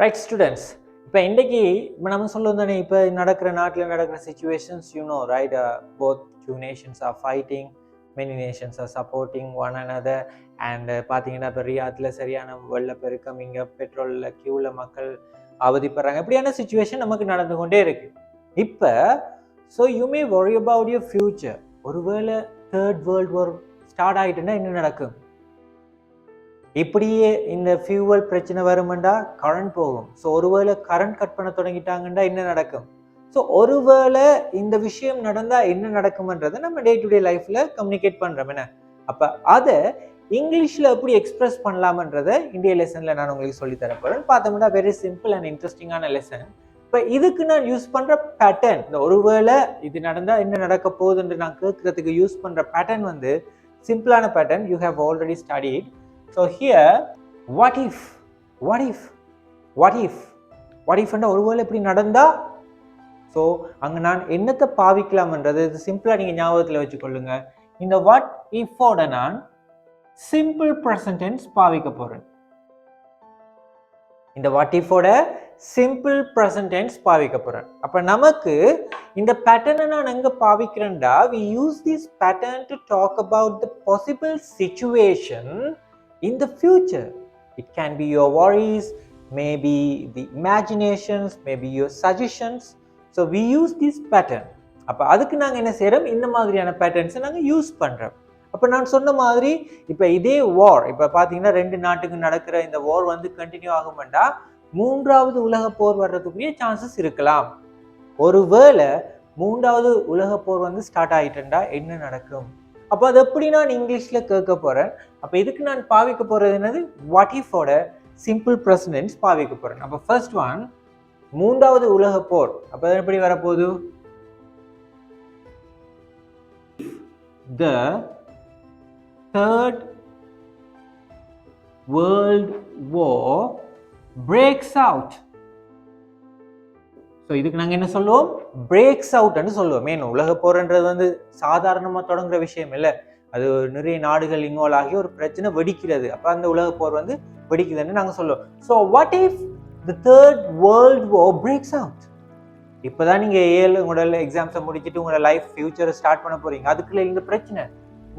Right students, இப்போ இன்றைக்கி இப்போ நம்ம சொல்லுவோம் தானே, இப்போ நாட்டில் நடக்கிற situations right, both two nations are fighting, many nations are supporting one another. And பார்த்தீங்கன்னா இப்போ ரியாத்தில் சரியான வெள்ளப்பெருக்கம், இங்கே பெட்ரோலில் கியூவில் மக்கள் அவதிப்படுறாங்க. இப்படியான சுச்சுவேஷன் நமக்கு நடந்து கொண்டே இருக்குது இப்போ. So you may worry about your future. ஒருவேளை தேர்ட் வேர்ல்ட் வார் ஸ்டார்ட் ஆகிட்டுன்னா என்ன நடக்கும்? இப்படியே இந்த ஃபியூவல் பிரச்சனை வருமெண்டா கரண்ட் போகும். ஸோ ஒருவேளை கரண்ட் கட் பண்ண தொடங்கிட்டாங்கன்னா என்ன நடக்கும்? ஸோ ஒருவேளை இந்த விஷயம் நடந்தால் என்ன நடக்கும்ன்றதை நம்ம டே டு டே லைஃப்பில் கம்யூனிகேட் பண்ணுறோம் என்ன. அப்போ அதை இங்கிலீஷில் எப்படி எக்ஸ்பிரஸ் பண்ணலாமன்றதை இந்திய லெசனில் நான் உங்களுக்கு சொல்லித்தரப்போகிறேன். பார்த்தோம்னா வெரி சிம்பிள் அண்ட் இன்ட்ரெஸ்டிங்கான லெசன். இப்போ இதுக்கு நான் யூஸ் பண்ணுற பேட்டர்ன், இந்த ஒருவேளை இது நடந்தால் என்ன நடக்க போகுதுன்னு நான் கேட்குறதுக்கு யூஸ் பண்ணுற பேட்டர்ன் வந்து சிம்பிளான pattern. You have already studied. So here, what if ஒருவேளை இப்படி நடந்தா, ஸோ அங்கே நான் என்னத்தை பாவிக்கலாம்ன்றது சிம்பிளா நீங்க ஞாபகத்தில் வச்சுக்கொள்ளுங்க. இந்த வாட் இஃபோட நான் சிம்பிள் ப்ரெசன்ட் டென்ஸ் பாவிக்க போறேன். இந்த வாட் இஃபோட சிம்பிள் ப்ரெசன்ட் டென்ஸ் பாவிக்க போறேன். அப்ப நமக்கு இந்த பேட்டர்னை நான் எங்க பாவிக்கிறேன்டா, we use this pattern to talk about the possible situation in the future. It can be your worries, maybe the imaginations, maybe your suggestions. So we use this pattern. அப்ப அதுக்கு நாங்க என்ன செய்யறோம், இந்த மாதிரியான பேட்டர்ன்ஸை நாங்க யூஸ் பண்றோம். அப்ப நான் சொன்ன மாதிரி இப்ப இதே வார், இப்ப பாத்தீங்கன்னா ரெண்டு நாட்டுக்கு நடக்கிற இந்த வார் வந்து கண்டினியூ ஆகும்டா, மூன்றாவது உலக போர் வர்றதுக்குரிய சான்சஸ் இருக்கலாம். ஒருவேளை மூன்றாவது உலக போர் வந்து ஸ்டார்ட் ஆயிட்டா என்ன நடக்கும்? அப்போ அது எப்படி நான் இங்கிலீஷில் கேட்க போகிறேன். அப்போ இதுக்கு நான் பாவிக்க போகிறது என்னது, வாட் இஃபோட சிம்பிள் ப்ரெசன்ட் டென்ஸ் பாவிக்க போகிறேன். அப்போ ஃபர்ஸ்ட் ஒன், மூன்றாவது உலக போர். அப்போ எப்படி வரப்போகுது, the third world war breaks out. So இதுக்கு நாங்கள் என்ன சொல்லுவோம், பிரேக்ஸ் அவுட்னு சொல்லுவோம். மெயின் உலக போர்ன்றது வந்து சாதாரணமாக தொடங்குற விஷயம் இல்லை, அது நிறைய நாடுகள் இன்வால்வ் ஆகி ஒரு பிரச்சனை வெடிக்கிறது. அப்போ அந்த உலக போர் வந்து வெடிக்குதுன்னு நாங்கள் சொல்லுவோம். So what if the third world war breaks out? இப்போதான் நீங்கள் உங்களோட எக்ஸாம்ஸை முடிச்சுட்டு உங்களோட லைஃப் ஃபியூச்சரை ஸ்டார்ட் பண்ண போறீங்க, அதுக்குள்ள இந்த பிரச்சனை.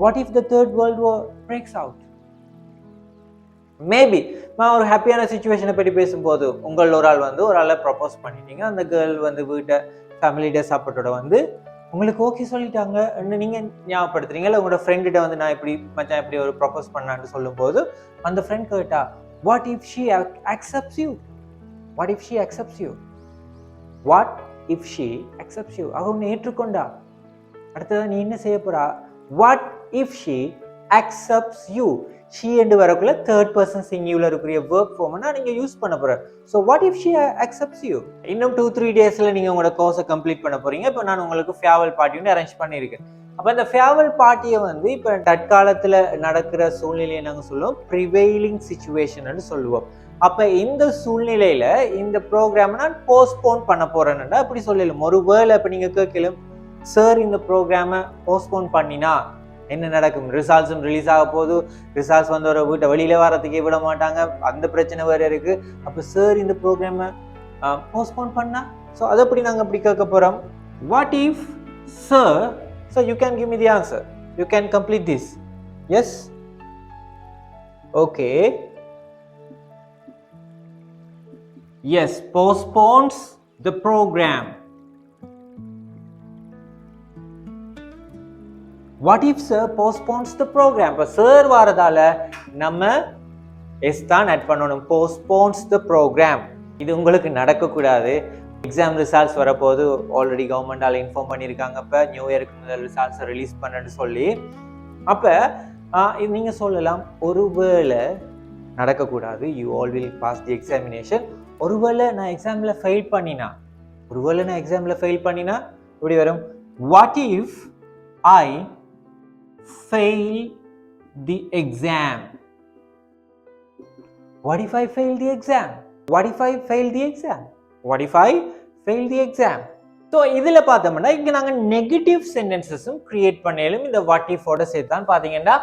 What if the third world war breaks out? Maybe நான் ஒரு ஹாப்பியான சுச்சுவேஷனை பற்றி பேசும்போது, உங்கள் ஒரு ஆள் வந்து ஒரு ஆளை ப்ரப்போஸ் பண்ணிட்டீங்க, அந்த கேர்ள் வந்து வீட்டை ஃபேமிலி டே சப்போர்ட்டோட வந்து உங்களுக்கு ஓகே சொல்லிட்டாங்க, நீங்கள் ஞாபகப்படுத்துறீங்க. இல்லை உங்களோட ஃப்ரெண்ட்கிட்ட வந்து நான் இப்படி மச்சான் இப்படி ஒரு ப்ரப்போஸ் பண்ணான்னு சொல்லும்போது அந்த ஃப்ரெண்ட் கேட்டா, what if she accepts you? What if she accepts you? What if she accepts you? அவ உன்னை ஏற்றுக்கொண்டா, அடுத்ததான் நீ என்ன செய்ய போறா? What if she accepts you? She என்று வரக்குள்ள தேர்ட் பர்சன் சிங்குலர் இருக்கிற வேர்ப் ஃபார்ம்னா நீங்க யூஸ் பண்ண போற. So what if she accepts you? இன்னும் 2-3 டேஸ்ல நீங்க உங்களோட கோர்ஸை கம்ப்ளீட் பண்ண போறீங்க. இப்போ நான் உங்களுக்கு ஃபேர்வெல் பார்ட்டி வந்து அரேஞ்ச் பண்ணியிருக்கேன். அப்போ இந்த ஃபேர்வெல் பார்ட்டியை வந்து இப்போ தற்காலத்தில் நடக்கிற சூழ்நிலையை நாங்கள் சொல்லுவோம் ப்ரிவைலிங் சிச்சுவேஷன் சொல்லுவோம். அப்போ இந்த சூழ்நிலையில இந்த ப்ரோக்ராம் நான் போஸ்ட்போன் பண்ண போறேன்னா அப்படி சொல்லலாம். ஒரு வேளை இப்போ நீங்க கேட்கலாம், சார் இந்த ப்ரோக்ராமை போஸ்ட்போன் பண்ணினா என்ன நடக்கும்? ரிசல்ட்ஸும் ரிலீஸ் ஆக போகுது, ரிசல்ட்ஸ் வந்து ஒரு வீட்டை வெளியில வரதுக்கே விட மாட்டாங்க, அந்த பிரச்சனை வேற இருக்கு. அப்போ சார் இந்த ப்ரோக்ராமை போஸ்ட்போன் பண்ணா, ஸோ அதை எப்படி நாங்கள் அப்படி கேட்க போறோம், what if sir? So you can give me the answer, you can complete this. Yes, okay, yes, postpones the program. What if sir postpones the program? இப்போ சார் வாரதால நம்ம எஸ் தான் ஆட் பண்ணணும், postpones the program. இது உங்களுக்கு நடக்கக்கூடாது. Exam results வரப்போது already கவர்மெண்டால inform பண்ணியிருக்காங்க. இப்போ நியூ இயருக்கு முதல் ரிசல்ட்ஸை ரிலீஸ் பண்ணுன்னு சொல்லி. அப்போ நீங்கள் சொல்லலாம், ஒருவேளை நடக்கக்கூடாது, you all will pass the examination. ஒருவேளை நான் எக்ஸாமில் ஃபெயில் பண்ணினா, இப்படி வரும், what if I fail the exam? What if I fail the exam? What if I fail the exam? What if I fail the exam? So இதில் பார்த்தோம்னா இங்கே நாங்கள் நெகட்டிவ் சென்டென்சஸும் கிரியேட் பண்ணாலும் இந்த வாட் இஃபோட சேர்த்தான். பார்த்தீங்கன்னா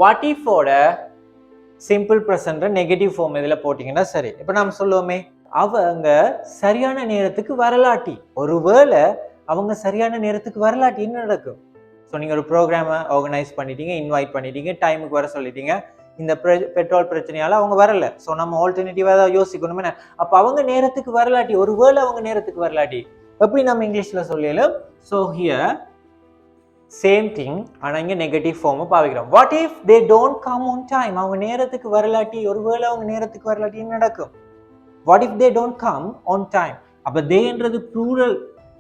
வாட் இஃபோட சிம்பிள் ப்ரெசன்ட் நெகட்டிவ் ஃபார்ம் இதில் போட்டிங்கன்னா சரி. இப்போ நம்ம சொல்லுவோமே, அவங்க சரியான நேரத்துக்கு வரலாட்டி, ஒருவேளை அவங்க சரியான நேரத்துக்கு வரலாட்டி என்ன நடக்கும்? ஸோ நீங்கள் ஒரு ப்ரோக்ராமை ஆர்கனைஸ் பண்ணிட்டீங்க, இன்வைட் பண்ணிட்டீங்க, டைமுக்கு வர சொல்லிட்டீங்க, இந்த பெட்ரோல் பிரச்சனையால அவங்க வரல. ஸோ நம்ம ஆல்டர்னேட்டிவாக ஏதாவது யோசிக்கணும். என்ன அப்போ அவங்க நேரத்துக்கு வரலாட்டி, ஒருவேளை அவங்க நேரத்துக்கு வரலாட்டி எப்படி நம்ம இங்கிலீஷில் சொல்லலும்? ஸோ ஹியர் சேம் திங், ஆனால் இங்கே நெகட்டிவ் ஃபார்மை பாவிக்கிறோம். What if they don't come on time? அவங்க நேரத்துக்கு வரலாட்டி, ஒருவேளை அவங்க நேரத்துக்கு வரலாட்டி என்ன நடக்கும்? What if they don't come on time? அப்போ தேன்றது ப்ளூரல்,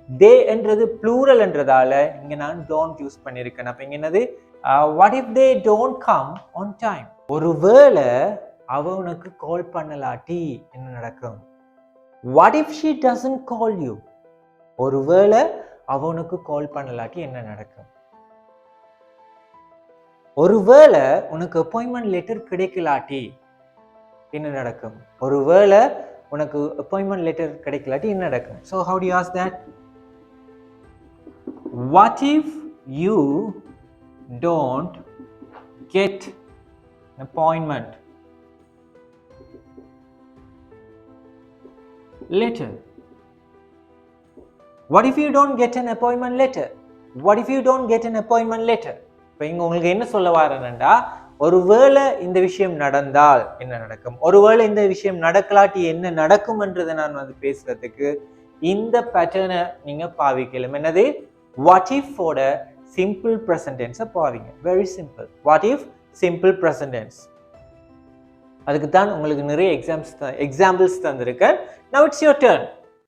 தே என்றது ப்ளூரல் என்றதால இங்கே நான் டோன்ட் யூஸ் பண்ணியிருக்கேன். அப்போ இங்கே என்னது? What if they don't come on time? ஒருவேளை அவனுக்கு கால் பண்ணலாட்டி என்ன நடக்கும்? What if she doesn't call you? ஒருவேளை அவனுக்கு கால் பண்ணலாட்டி என்ன நடக்கும்? ஒருவேளை உனக்கு அப்பாயின்மெண்ட் லெட்டர் கிடைக்கலாட்டி என்ன நடக்கும்? ஒருவேளை உனக்கு அப்பாயின்மெண்ட் லெட்டர் கிடைக்கலாட்டி என்ன நடக்கும்? So how do you ask that? What if you don't get an appointment letter? What if you don't get an appointment letter? What if you don't get an appointment letter? இப்போ இங்கே உங்களுக்கு என்ன சொல்ல வரேன்டா, ஒருவேளை இந்த விஷயம் நடந்தால் என்ன நடக்கும், ஒருவேளை இந்த விஷயம் நடக்கலாட்டி என்ன நடக்கும்ன்றதை நான் வந்து பேசுறதுக்கு இந்த பேட்டர்னை நீங்க பாவிக்கலாம். என்னது? வாட் இஃப் ஓட சிம்பிள் ப்ரெசன்ட் டென்ஸை பாவிங்க. Very simple. What if simple present tense. அதுக்கு தான் உங்களுக்கு நிறைய எக்ஸாம்பிள்ஸ் தந்திருக்கேன். Now it's your turn.